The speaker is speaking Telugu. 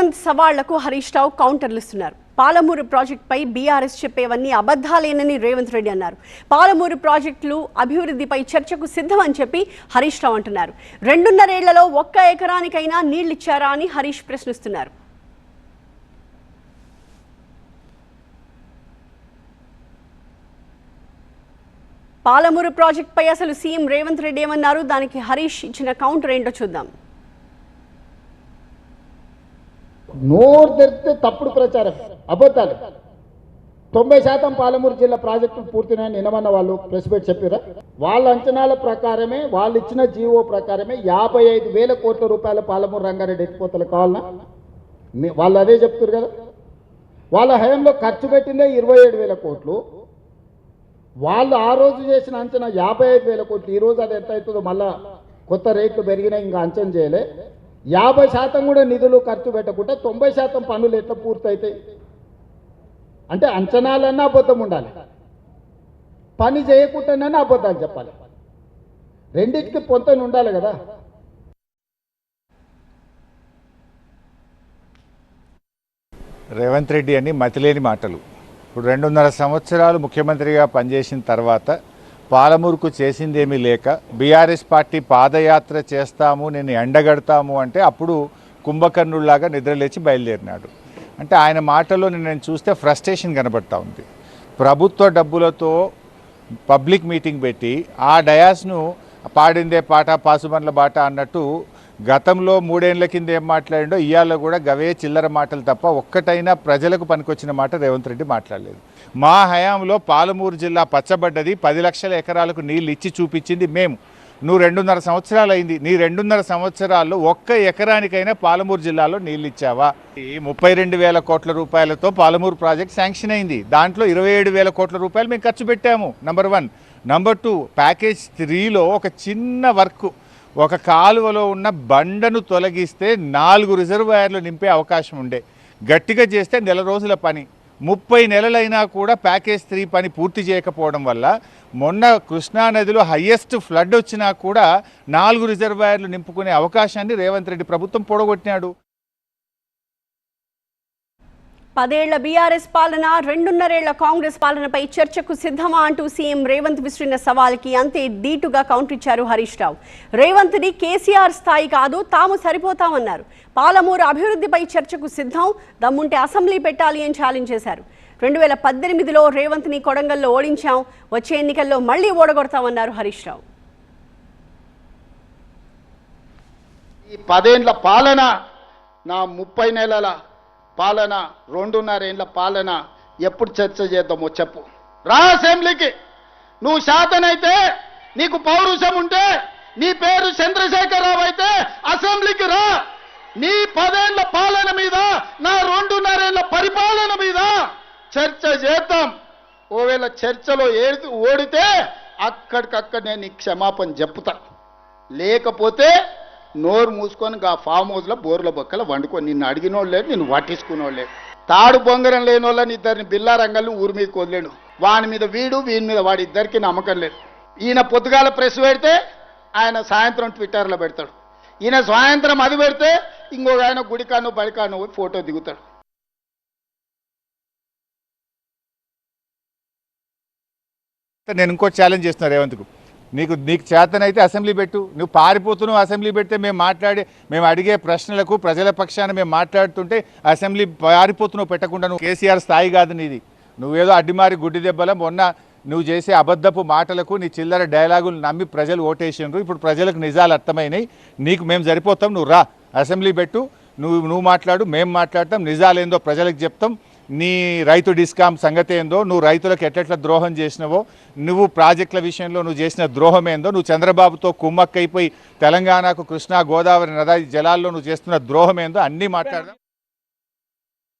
రేవంత్ సవాళ్లకు హరీష్ రావు కౌంటర్లు ఇస్తున్నారు. పాలమూరు ప్రాజెక్టుపై బీఆర్ఎస్ చెప్పేవన్నీ అబద్ధాలేనని రేవంత్ రెడ్డి అన్నారు. పాలమూరు ప్రాజెక్టులు అభివృద్ధిపై చర్చకు సిద్ధమని చెప్పి హరీష్ రావు అంటున్నారు. 2.5 ఏళ్లలో 1 ఎకరానికైనా నీళ్లిచ్చారా అని హరీష్ ప్రశ్నిస్తున్నారు. పాలమూరు ప్రాజెక్టుపై అసలు సీఎం రేవంత్ రెడ్డి ఏమన్నారు, దానికి హరీష్ ఇచ్చిన కౌంటర్ ఏంటో చూద్దాం. నోరు తెరిస్తే తప్పుడు ప్రచారం, అబద్ధాలు. 90% పాలమూరు జిల్లా ప్రాజెక్టులు పూర్తినాయని నిన్నమన్న వాళ్ళు ప్రెస్ మీట్ చెప్పారా? వాళ్ళ అంచనాల ప్రకారమే, వాళ్ళు ఇచ్చిన జీవో ప్రకారమే 55,000 కోట్ల రూపాయల పాలమూరు రంగారెడ్డి ఎత్తిపోతలు కావాలన్నా వాళ్ళు అదే చెప్తారు కదా. వాళ్ళ హయాంలో ఖర్చు పెట్టిందే 27,000 కోట్లు. వాళ్ళు ఆ రోజు చేసిన అంచనా 55,000 కోట్లు. ఈరోజు అది ఎంత అవుతుందో మళ్ళా కొత్త రేట్లు పెరిగినా ఇంకా అంచనా చేయలే. 50% కూడా నిధులు ఖర్చు పెట్టకుండా 90% పనులు ఎట్లా పూర్తయితాయి? అంటే అంచనాలన్నా అబద్ధం ఉండాలి, పని చేయకుండానన్నా అబద్ధాలు చెప్పాలి. రెండింటికి పొంతన ఉండాలి కదా. రేవంత్ రెడ్డి అని మతిలేని మాటలు. ఇప్పుడు 2.5 సంవత్సరాలు ముఖ్యమంత్రిగా పనిచేసిన తర్వాత పాలమూరుకు చేసిందేమీ లేక బీఆర్ఎస్ పార్టీ పాదయాత్ర చేస్తాము, నేను ఎండగడతాము అంటే అప్పుడు కుంభకర్ణుల్లాగా నిద్రలేచి బయలుదేరినాడు. అంటే ఆయన మాటల్లో నేను చూస్తే ఫ్రస్ట్రేషన్ కనబడతా ఉంది. ప్రభుత్వ డబ్బులతో పబ్లిక్ మీటింగ్ పెట్టి ఆ డయాస్ను పాడిందే పాట పాసుబండ్ల బాట అన్నట్టు గతంలో 3 ఏళ్ల కింద ఏం మాట్లాడిండో ఇవాళ కూడా గవే చిల్లర మాటలు తప్ప ఒక్కటైనా ప్రజలకు పనికొచ్చిన మాట రేవంత్ రెడ్డి మాట్లాడలేదు. మా హయాంలో పాలమూరు జిల్లా పచ్చబడ్డది, 10 లక్షల ఎకరాలకు నీళ్ళు ఇచ్చి చూపించింది మేము. నువ్వు 2.5 సంవత్సరాలు అయింది, నీ 2.5 సంవత్సరాల్లో 1 ఎకరానికైనా పాలమూరు జిల్లాలో నీళ్ళు ఇచ్చావా? 32,000 కోట్ల రూపాయలతో పాలమూరు ప్రాజెక్ట్ శాంక్షన్ అయింది. దాంట్లో 27,000 కోట్ల రూపాయలు మేము ఖర్చు పెట్టాము. నంబర్ 1. నంబర్ 2, ప్యాకేజ్ 3లో ఒక చిన్న వర్క్, ఒక కాలువలో ఉన్న బండను తొలగిస్తే 4 రిజర్వాయర్లు నింపే అవకాశం ఉండే. గట్టిగా చేస్తే 1 నెల రోజుల పని, 30 నెలలైనా కూడా ప్యాకేజ్ 3 పని పూర్తి చేయకపోవడం వల్ల మొన్న కృష్ణానదిలో హయ్యెస్ట్ ఫ్లడ్ వచ్చినా కూడా 4 రిజర్వాయర్లు నింపుకునే అవకాశాన్ని రేవంత్ రెడ్డి ప్రభుత్వం పొడగొట్టినాడు. 10 ఏళ్ల బీఆర్ఎస్ పాలన, 2.5 ఏళ్ల కాంగ్రెస్ పాలనపై చర్చకు సిద్ధమా అంటూ సీఎం రేవంత్ విసిరిన సవాల్కి అంతే ధీటుగా కౌంటర్ ఇచ్చారు హరీష్ రావు. రేవంత్ది కేసీఆర్ స్థాయి కాదు, తాము సరిపోతామన్నారు. పాలమూరు అభివృద్ధిపై చర్చకు సిద్ధం, దమ్ముంటే అసెంబ్లీ పెట్టాలి అని ఛాలెంజ్ చేశారు. 2018లో రేవంత్ని కొడంగల్లో ఓడించాం, వచ్చే ఎన్నికల్లో మళ్లీ ఓడగొడతామన్నారు హరీష్ రావు. ఈ 10 ఏళ్ల పాలన, నా 30 నెలల పాలన, 2.5 ఏళ్ల పాలన ఎప్పుడు చర్చ చేద్దామో చెప్పు. రా అసెంబ్లీకి. నువ్వు శాతనైతే, నీకు పౌరుషం ఉంటే, నీ పేరు చంద్రశేఖరరావు అయితే అసెంబ్లీకి రా. నీ 10 ఏళ్ల పాలన మీద, నా 2.5 ఏళ్ల పరిపాలన మీద చర్చ చేద్దాం. ఓవేళ చర్చలో ఓడితే అక్కడికక్కడ నేను నీ క్షమాపణ చెప్తా. లేకపోతే నోరు మూసుకొని ఆ ఫామ్ హౌస్లో బోర్ల బొక్కల వండుకొని నిన్ను అడిగినోళ్ళు లేదు, నిన్ను పట్టించుకునేవాళ్ళు లేదు. తాడు బొంగరం లేని వాళ్ళని ఇద్దరిని బిల్లా రంగాలను ఊరి మీదకి వదిలేడు. వాని మీద వీడు, వీని మీద వాడి, ఇద్దరికి నమ్మకం లేదు. ఈయన పొద్దుగాల ప్రెస్ పెడితే ఆయన సాయంత్రం ట్విట్టర్లో పెడతాడు. ఈయన సాయంత్రం అది పెడితే ఇంకొక ఆయన గుడికాను బడికాను ఫోటో దిగుతాడు. నేను ఇంకో ఛాలెంజ్ చేస్తున్నా రేవంత్కు. నీకు చేతనైతే అసెంబ్లీ పెట్టు. నువ్వు పారిపోతున్నావు, అసెంబ్లీ పెడితే మేము అడిగే ప్రశ్నలకు ప్రజల పక్షాన మేము మాట్లాడుతుంటే అసెంబ్లీ పారిపోతున్నావు పెట్టకుండా. నువ్వు కేసీఆర్ స్థాయి కాదు నీది. నువ్వేదో అడ్డిమారి గుడ్డి దెబ్బల మొన్న నువ్వు చేసే అబద్ధపు మాటలకు, నీ చిల్లర డైలాగులు నమ్మి ప్రజలు ఓటేసినారు. ఇప్పుడు ప్రజలకు నిజాలు అర్థమైనాయి. మేము సరిపోతాం, నువ్వు రా అసెంబ్లీ పెట్టు. నువ్వు మాట్లాడు, మేము మాట్లాడతాం, నిజాలేందో ప్రజలకు చెప్తాం. నీ రైతు డిస్కామ్ సంగతి ఏందో, నువ్వు రైతులకు ఎట్లెట్లా ద్రోహం చేసినవో, నువ్వు ప్రాజెక్టుల విషయంలో నువ్వు చేసిన ద్రోహం ఏందో, నువ్వు చంద్రబాబుతో కుమ్మక్కైపోయి తెలంగాణకు కృష్ణా గోదావరి నది జలాల్లో నువ్వు చేస్తున్న ద్రోహం ఏందో అన్నీ మాట్లాడదాం.